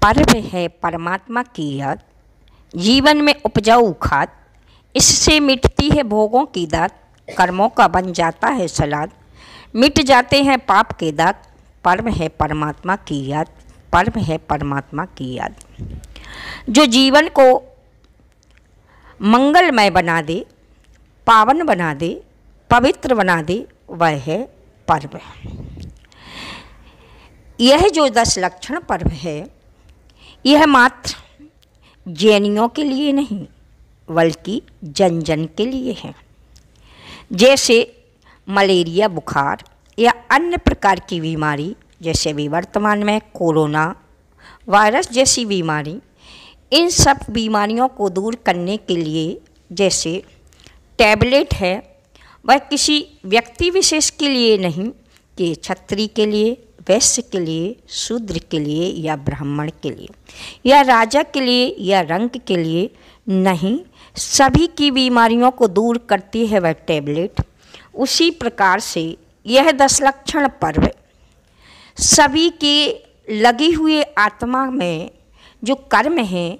पर्व है परमात्मा की याद, जीवन में उपजाऊ खाद, इससे मिटती है भोगों की दात, कर्मों का बन जाता है सलाद, मिट जाते हैं पाप के दाग। पर्व है परमात्मा की याद, पर्व है परमात्मा की याद। जो जीवन को मंगलमय बना दे, पावन बना दे, पवित्र बना दे, वह है पर्व। यह जो 10 लक्षण पर्व है, यह मात्र जैनियों के लिए नहीं बल्कि जन जन के लिए है। जैसे मलेरिया बुखार या अन्य प्रकार की बीमारी, जैसे अभी वर्तमान में कोरोना वायरस जैसी बीमारी, इन सब बीमारियों को दूर करने के लिए जैसे टैबलेट है, वह किसी व्यक्ति विशेष के लिए नहीं कि क्षत्रिय के लिए, वैश्य के लिए, शूद्र के लिए या ब्राह्मण के लिए या राजा के लिए या रंग के लिए नहीं, सभी की बीमारियों को दूर करती है वह टैबलेट। उसी प्रकार से यह 10 लक्षण पर्व सभी के लगी हुए आत्मा में जो कर्म हैं,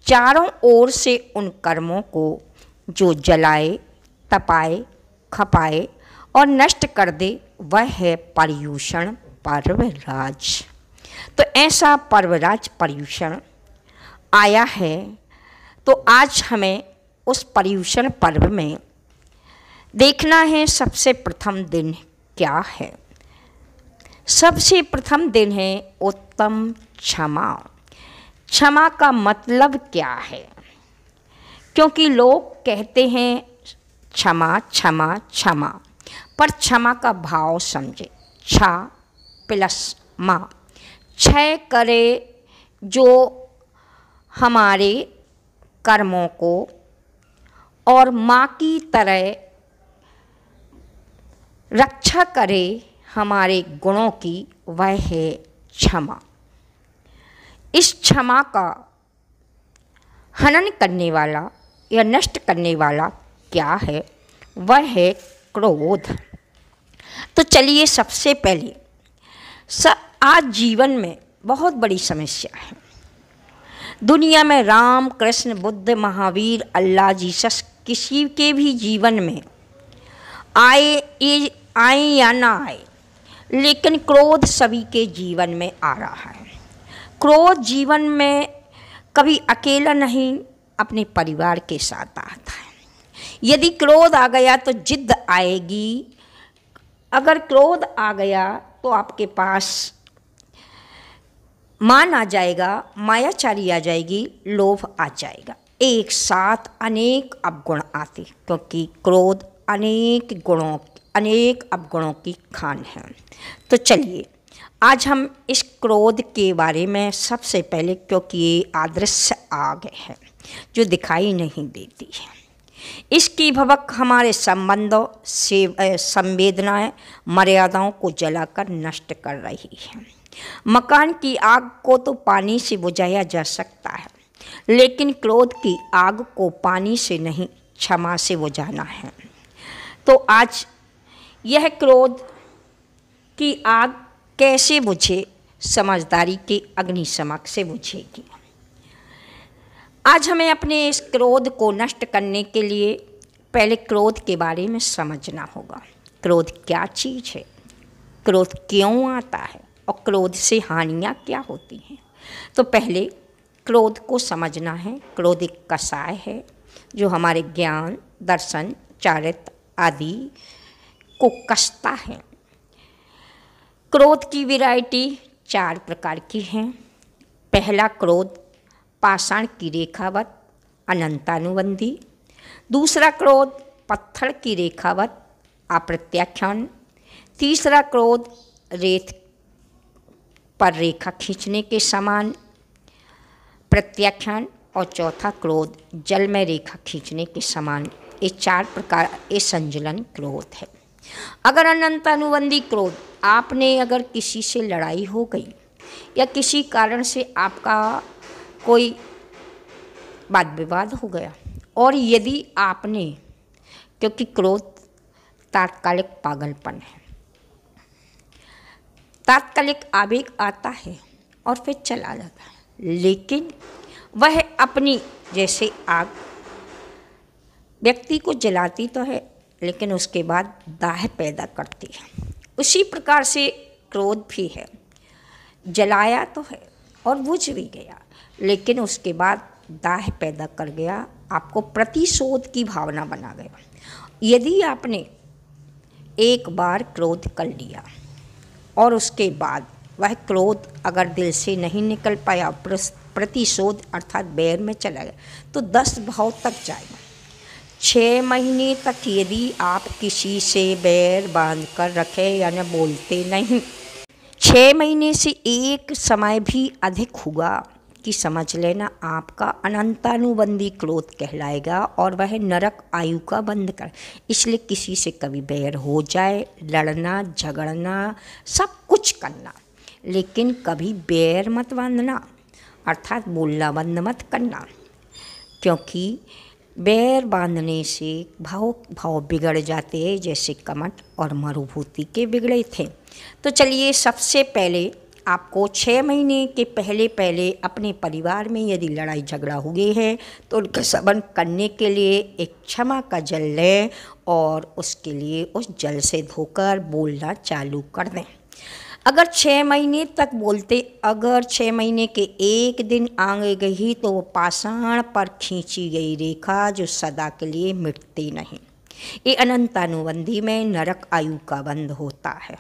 चारों ओर से उन कर्मों को जो जलाए, तपाए, खपाए और नष्ट कर दे, वह है पर्युषण पर्वराज। तो ऐसा पर्वराज पर्युषण आया है, तो आज हमें उस पर्युषण पर्व में देखना है सबसे प्रथम दिन क्या है। सबसे प्रथम दिन है उत्तम क्षमा। क्षमा का मतलब क्या है? क्योंकि लोग कहते हैं क्षमा क्षमा क्षमा, पर क्षमा का भाव समझे। क्षा प्लस माँ, क्षय करे जो हमारे कर्मों को, और माँ की तरह रक्षा करे हमारे गुणों की, वह है क्षमा। इस क्षमा का हनन करने वाला या नष्ट करने वाला क्या है? वह है क्रोध। तो चलिए सबसे पहले आज जीवन में बहुत बड़ी समस्या है। दुनिया में राम, कृष्ण, बुद्ध, महावीर, अल्लाह, जीसस किसी के भी जीवन में आए या ना आए, लेकिन क्रोध सभी के जीवन में आ रहा है। क्रोध जीवन में कभी अकेला नहीं, अपने परिवार के साथ आता है। यदि क्रोध आ गया तो जिद्द आएगी। अगर क्रोध आ गया तो आपके पास मान आ जाएगा, मायाचारी आ जाएगी, लोभ आ जाएगा। एक साथ अनेक अवगुण आते, क्योंकि क्रोध अनेक अवगुणों की खान है। तो चलिए आज हम इस क्रोध के बारे में सबसे पहले, क्योंकि ये आदृश्य आग है जो दिखाई नहीं देती है, इसकी भभक हमारे संबंधों से संवेदनाएं, मर्यादाओं को जलाकर नष्ट कर रही है। मकान की आग को तो पानी से बुझाया जा सकता है, लेकिन क्रोध की आग को पानी से नहीं, क्षमा से बुझाना है। तो आज यह क्रोध की आग कैसे बुझे? समझदारी के अग्नि समक से बुझेगी। आज हमें अपने इस क्रोध को नष्ट करने के लिए पहले क्रोध के बारे में समझना होगा। क्रोध क्या चीज़ है, क्रोध क्यों आता है और क्रोध से हानियाँ क्या होती हैं। तो पहले क्रोध को समझना है। क्रोध एक कषाय है जो हमारे ज्ञान, दर्शन, चारित्र आदि को कसता है। क्रोध की वैरायटी 4 प्रकार की हैं। पहला क्रोध पाषाण की रेखावत अनंतानुबंधी। दूसरा क्रोध पत्थर की रेखावत अप्रत्याख्यान। तीसरा क्रोध रेत पर रेखा खींचने के समान प्रत्याख्यान। और चौथा क्रोध जल में रेखा खींचने के समान। ये 4 प्रकार ये संजलन क्रोध है। अगर अनंतानुबंधी क्रोध, आपने अगर किसी से लड़ाई हो गई या किसी कारण से आपका कोई वाद विवाद हो गया, और यदि आपने, क्योंकि क्रोध तात्कालिक पागलपन है, तात्कालिक आवेग आता है और फिर चला जाता है। लेकिन वह अपनी जैसे आग व्यक्ति को जलाती तो है, लेकिन उसके बाद दाह पैदा करती है। उसी प्रकार से क्रोध भी है, जलाया तो है और बुझ भी गया, लेकिन उसके बाद दाह पैदा कर गया, आपको प्रतिशोध की भावना बना गया। यदि आपने एक बार क्रोध कर लिया और उसके बाद वह क्रोध अगर दिल से नहीं निकल पाया, प्रतिशोध अर्थात बैर में चला गया, तो 10 भाव तक जाएगा। 6 महीने तक यदि आप किसी से बैर बांध कर रखे यानी बोलते नहीं, 6 महीने से एक समय भी अधिक हुआ कि समझ लेना आपका अनंतानुबंधी क्रोध कहलाएगा और वह नरक आयु का बंध कर। इसलिए किसी से कभी बैर हो जाए, लड़ना झगड़ना सब कुछ करना, लेकिन कभी बैर मत बांधना, अर्थात बोलना बंद मत करना, क्योंकि बैर बांधने से भाव बिगड़ जाते हैं, जैसे कमठ और मरुभूति के बिगड़े थे। तो चलिए, सबसे पहले आपको 6 महीने के पहले अपने परिवार में यदि लड़ाई झगड़ा हुए हैं तो उनका शमन करने के लिए एक क्षमा का जल लें और उसके लिए उस जल से धोकर बोलना चालू कर दें। अगर 6 महीने तक बोलते, अगर 6 महीने के एक दिन आगे गई तो वो पाषाण पर खींची गई रेखा जो सदा के लिए मिटती नहीं। ये अनंतानुबंधी में नरक आयु का बंध होता है।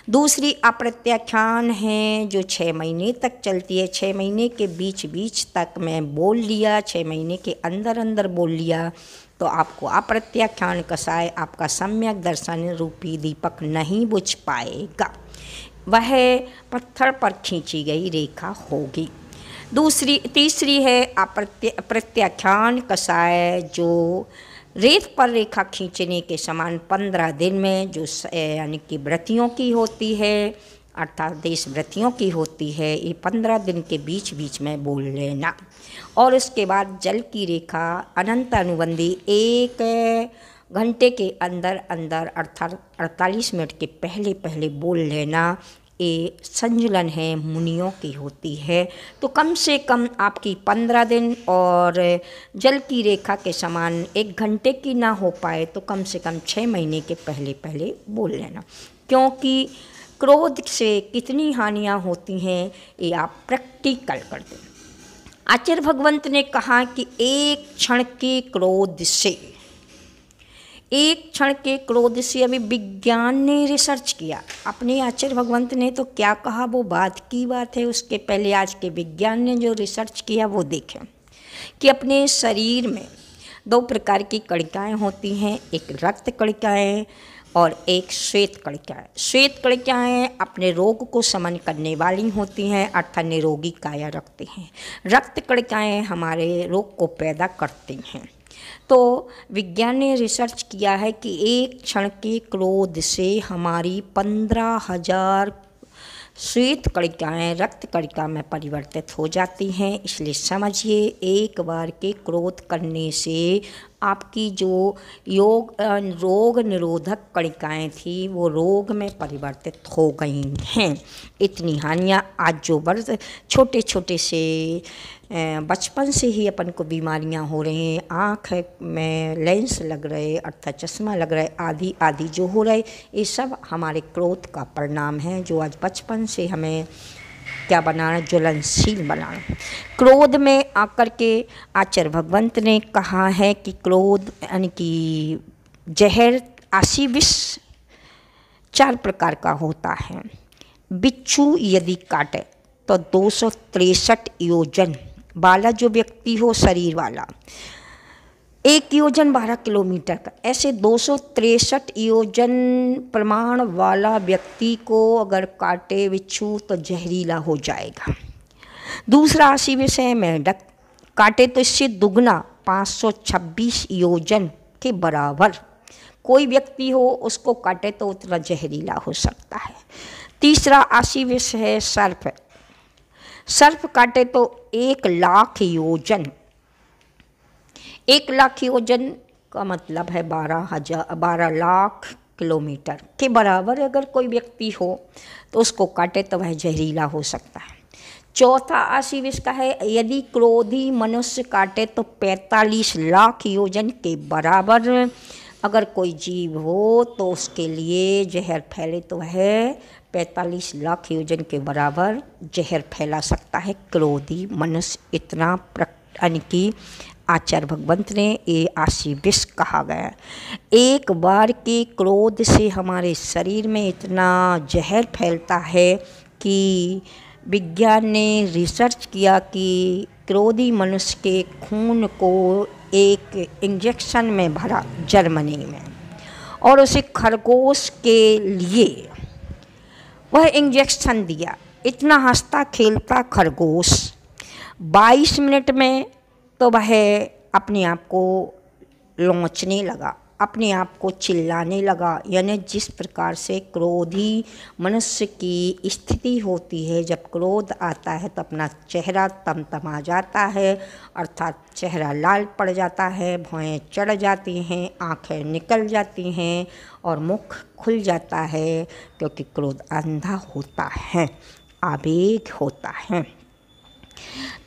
दूसरी अप्रत्याख्यान है जो 6 महीने तक चलती है। 6 महीने के बीच बीच तक मैं बोल लिया, 6 महीने के अंदर अंदर बोल लिया तो आपको अप्रत्याख्यान कसाय आपका सम्यक दर्शन रूपी दीपक नहीं बुझ पाएगा, वह पत्थर पर खींची गई रेखा होगी। तीसरी है अप्रत्याख्यान कसाय जो रेत पर रेखा खींचने के समान 15 दिन में जो यानी कि व्रतियों की होती है, अर्थात देश व्रतियों की होती है, ये 15 दिन के बीच बीच में बोल लेना। और उसके बाद जल की रेखा अनंत अनुबंधी 1 घंटे के अंदर अंदर अर्थात 48 मिनट के पहले बोल लेना। ये संजुलन है, मुनियों की होती है। तो कम से कम आपकी 15 दिन और जल की रेखा के समान 1 घंटे की ना हो पाए तो कम से कम 6 महीने के पहले बोल लेना, क्योंकि क्रोध से कितनी हानियाँ होती हैं ये आप प्रैक्टिकल कर दें। आचार्य भगवंत ने कहा कि एक क्षण के क्रोध से अभी विज्ञान ने रिसर्च किया। अपने आचार्य भगवंत ने तो क्या कहा वो बात की बात है, उसके पहले आज के विज्ञान ने जो रिसर्च किया वो देखें कि अपने शरीर में 2 प्रकार की कणिकाएँ होती हैं, एक रक्त कणिकाएँ और एक श्वेत कणिकाएँ। श्वेत कणिकाएँ अपने रोग को शमन करने वाली होती हैं, अर्थात निरोगी काया रखती हैं। रक्त कणिकाएँ हमारे रोग को पैदा करती हैं। तो विज्ञान ने रिसर्च किया है कि एक क्षण के क्रोध से हमारी 15,000 श्वेत कणिकाएँ रक्त कणिका में परिवर्तित हो जाती हैं। इसलिए समझिए, एक बार के क्रोध करने से आपकी जो रोग निरोधक कणिकाएँ थी वो रोग में परिवर्तित हो गई हैं। इतनी हानियाँ आज जो वर्ष छोटे से बचपन से ही अपन को बीमारियां हो रही हैं, आँख में लेंस लग रहे अर्थात चश्मा लग रहे आदि जो हो रहे, ये सब हमारे क्रोध का परिणाम है जो आज बचपन से हमें क्या बनाना, ज्वलनशील बनाना। क्रोध में आकर के आचार्य भगवंत ने कहा है कि क्रोध यानी कि जहर 80 विष 4 प्रकार का होता है। बिच्छू यदि काटे तो 263 योजन वाला जो व्यक्ति हो, शरीर वाला, 1 योजन 12 किलोमीटर का, ऐसे 263 योजन प्रमाण वाला व्यक्ति को अगर काटे बिच्छू तो जहरीला हो जाएगा। दूसरा 80 विषय मेंढक काटे तो इससे दुगना 526 योजन के बराबर कोई व्यक्ति हो उसको काटे तो उतना जहरीला हो सकता है। तीसरा 80 विषय है सर्प काटे तो 1,00,000 योजन। 1,00,000 योजन का मतलब है 12 लाख किलोमीटर के बराबर अगर कोई व्यक्ति हो तो उसको काटे तो वह जहरीला हो सकता है। चौथा आशी विष का है, यदि क्रोधी मनुष्य काटे तो 45 लाख योजन के बराबर अगर कोई जीव हो तो उसके लिए जहर फैले तो है 45 लाख योजन के बराबर जहर फैला सकता है क्रोधी मनुष्य। इतना यानी कि आचार्य भगवंत ने ये आशी विष कहा गया। एक बार के क्रोध से हमारे शरीर में इतना जहर फैलता है कि विज्ञान ने रिसर्च किया कि क्रोधी मनुष्य के खून को एक इंजेक्शन में भरा जर्मनी में, और उसे खरगोश के लिए वह इंजेक्शन दिया। इतना हंसता खेलता खरगोश 22 मिनट में तो वह अपने आप को लौंचने लगा, अपने आप को चिल्लाने लगा। यानी जिस प्रकार से क्रोधी मनुष्य की स्थिति होती है, जब क्रोध आता है तो अपना चेहरा तमतमा जाता है, अर्थात चेहरा लाल पड़ जाता है, भौहें चढ़ जाती हैं, आंखें निकल जाती हैं और मुख खुल जाता है, क्योंकि क्रोध अंधा होता है, आवेग होता है।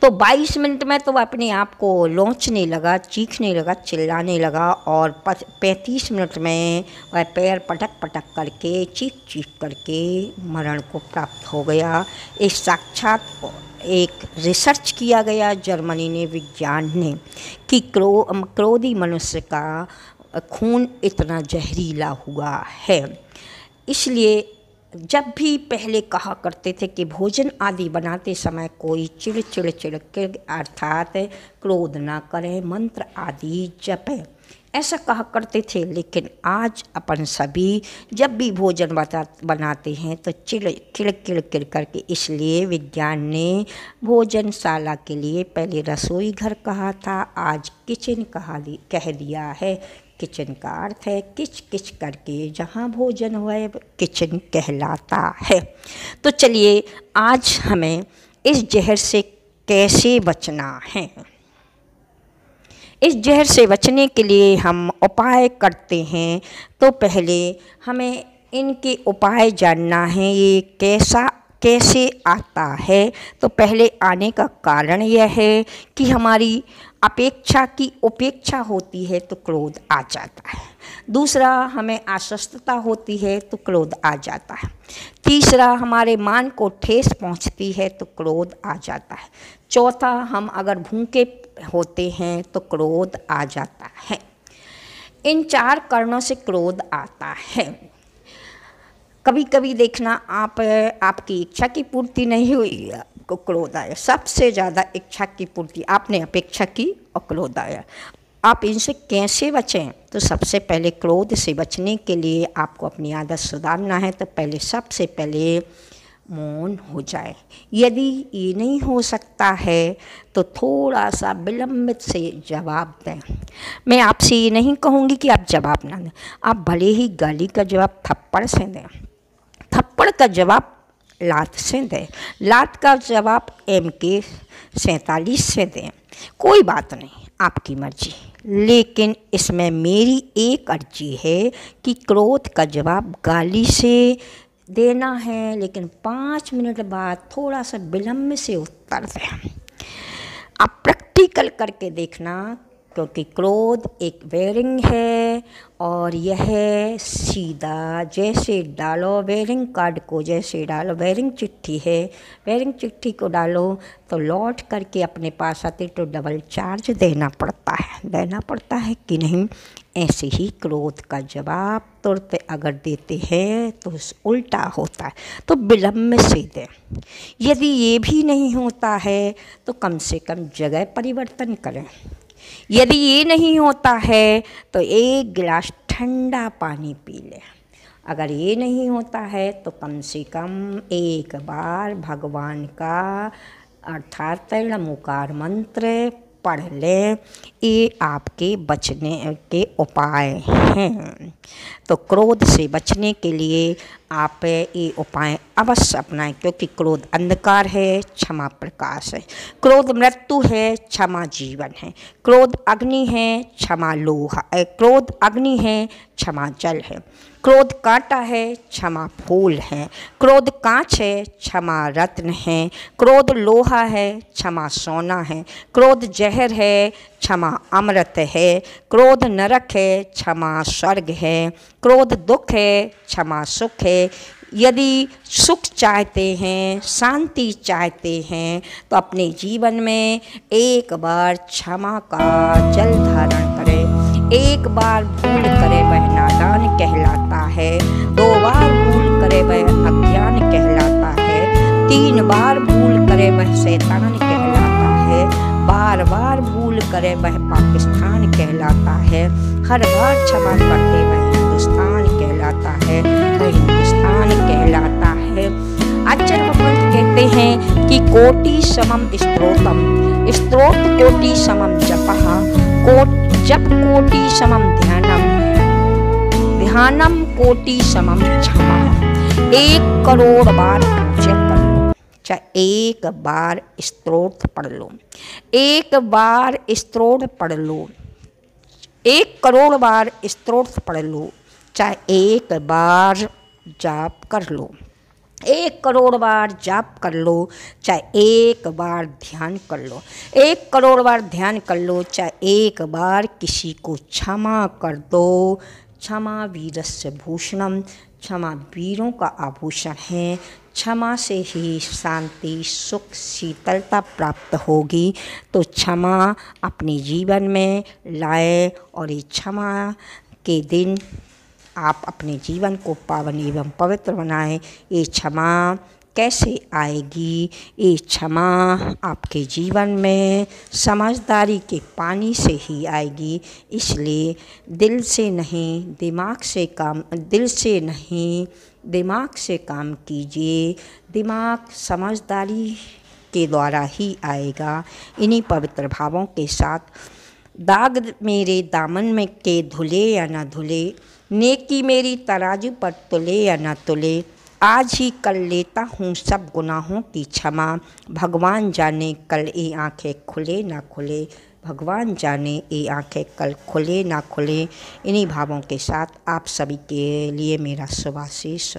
तो 22 मिनट में तो वह अपने आप को लौंचने लगा, चीखने लगा, चिल्लाने लगा, और 35 मिनट में वह पैर पटक पटक करके चीख चीख करके मरण को प्राप्त हो गया। एक साक्षात एक रिसर्च किया गया जर्मनी ने, विज्ञान ने, कि क्रोधी मनुष्य का खून इतना जहरीला हुआ है। इसलिए जब भी पहले कहा करते थे कि भोजन आदि बनाते समय कोई चिड़ चिड़ चिड़ के अर्थात क्रोध ना करे, मंत्र आदि जपे, ऐसा कहा करते थे। लेकिन आज अपन सभी जब भी भोजन बनाते हैं तो चिड़ किड़ किड़ किड़ करके, इसलिए विज्ञान ने भोजनशाला के लिए पहले रसोई घर कहा था, आज किचन कह दिया है। किचन का अर्थ है किच किच करके जहाँ भोजन हुए किचन कहलाता है। तो चलिए आज हमें इस जहर से कैसे बचना है, इस जहर से बचने के लिए हम उपाय करते हैं। तो पहले हमें इनके उपाय जानना है, ये कैसे आता है। तो पहले आने का कारण यह है कि हमारी अपेक्षा की उपेक्षा होती है तो क्रोध आ जाता है। दूसरा, हमें अस्वस्थता होती है तो क्रोध आ जाता है। तीसरा, हमारे मान को ठेस पहुंचती है तो क्रोध आ जाता है। चौथा, हम अगर भूखे होते हैं तो क्रोध आ जाता है। इन 4 कारणों से क्रोध आता है। कभी कभी देखना आपकी इच्छा की पूर्ति नहीं हुई, आपको क्रोध आया। सबसे ज़्यादा इच्छा की पूर्ति आपने अपेक्षा की और क्रोध आया। आप इनसे कैसे बचें? तो सबसे पहले क्रोध से बचने के लिए आपको अपनी आदत सुधारना है। तो सबसे पहले मौन हो जाए। यदि ये नहीं हो सकता है तो थोड़ा सा विलंबित से जवाब दें। मैं आपसे ये नहीं कहूँगी कि आप जवाब ना दें, आप भले ही गाली का जवाब थप्पड़ से दें, थप्पड़ का जवाब लात से दें, लात का जवाब MK 47 से दें, कोई बात नहीं, आपकी मर्जी। लेकिन इसमें मेरी एक अर्जी है कि क्रोध का जवाब गाली से देना है, लेकिन 5 मिनट बाद थोड़ा सा विलंब से उत्तर दें। आप प्रैक्टिकल करके देखना, क्योंकि क्रोध एक बेरिंग है और यह सीधा जैसे डालो बेरिंग कार्ड को, जैसे डालो बेरिंग चिट्ठी है, बेरिंग चिट्ठी को डालो तो लौट करके अपने पास आते तो डबल चार्ज देना पड़ता है कि नहीं। ऐसे ही क्रोध का जवाब तुरंत अगर देते हैं तो उल्टा होता है, तो विलंब से दें। यदि ये भी नहीं होता है तो कम से कम जगह परिवर्तन करें। यदि ये नहीं होता है तो 1 गिलास ठंडा पानी पी लें। अगर ये नहीं होता है तो कम से कम एक बार भगवान का अर्थात तैलमुकार मंत्र पढ़ लें। ये आपके बचने के उपाय हैं। तो क्रोध से बचने के लिए आप ये उपाय अवश्य अपनाएं, क्योंकि क्रोध अंधकार है, क्षमा प्रकाश है। क्रोध मृत्यु है, क्षमा जीवन है। क्रोध अग्नि है, क्षमा लोहा है। क्रोध अग्नि है, क्षमा जल है। क्रोध कांटा है, क्षमा फूल है। क्रोध कांच है, क्षमा रत्न है। क्रोध लोहा है, क्षमा सोना है। क्रोध जहर है, क्षमा अमृत है। क्रोध नरक है, क्षमा स्वर्ग है। क्रोध दुख है, क्षमा सुख है। यदि सुख चाहते हैं, शांति चाहते हैं, तो अपने जीवन में एक बार क्षमा का जल धारण करें। एक बार भूल करे वह नादान कहलाता है। 2 बार भूल करे वह अज्ञान कहलाता है। 3 बार भूल करे वह शैतान कहलाता है। बार बार भूल करे वह पाकिस्तान कहलाता है। हर बार क्षमा करते वह हिंदुस्तान कहलाता है। वह हिंदुस्तान कहलाता है। आचार्य भगवंत कहते हैं कि कोटि समम स्त्रोतम, स्त्रोत कोटि समम जपः, जप कोटि समम ध्यानम, ध्यानम कोटि समम क्षमा। 1 करोड़ बार पूजन कर लो, चाहे 1 बार स्तोत्र पढ़ लो, 1 बार स्तोत्र पढ़ लो, 1 करोड़ बार स्तोत्र पढ़ लो, चाहे 1 बार जाप कर लो, 1 करोड़ बार जाप कर लो, चाहे 1 बार ध्यान कर लो, 1 करोड़ बार ध्यान कर लो, चाहे 1 बार किसी को क्षमा कर दो। क्षमा वीरस्य भूषणम, क्षमा वीरों का आभूषण है। क्षमा से ही शांति, सुख, शीतलता प्राप्त होगी। तो क्षमा अपने जीवन में लाए और ये क्षमा के दिन आप अपने जीवन को पावन एवं पवित्र बनाएं। ये क्षमा कैसे आएगी? ये क्षमा आपके जीवन में समझदारी के पानी से ही आएगी। इसलिए दिल से नहीं दिमाग से काम कीजिए। दिमाग समझदारी के द्वारा ही आएगा। इन्हीं पवित्र भावों के साथ दाग मेरे दामन में के धुले या न धुले, नेकी मेरी तराजू पर तुले या न तुले, आज ही कर लेता हूँ सब गुनाहों की क्षमा। भगवान जाने कल ये आँखें खुले ना खुले, भगवान जाने ये आँखें कल खुले ना खुले। इन्हीं भावों के साथ आप सभी के लिए मेरा शुभाशीष।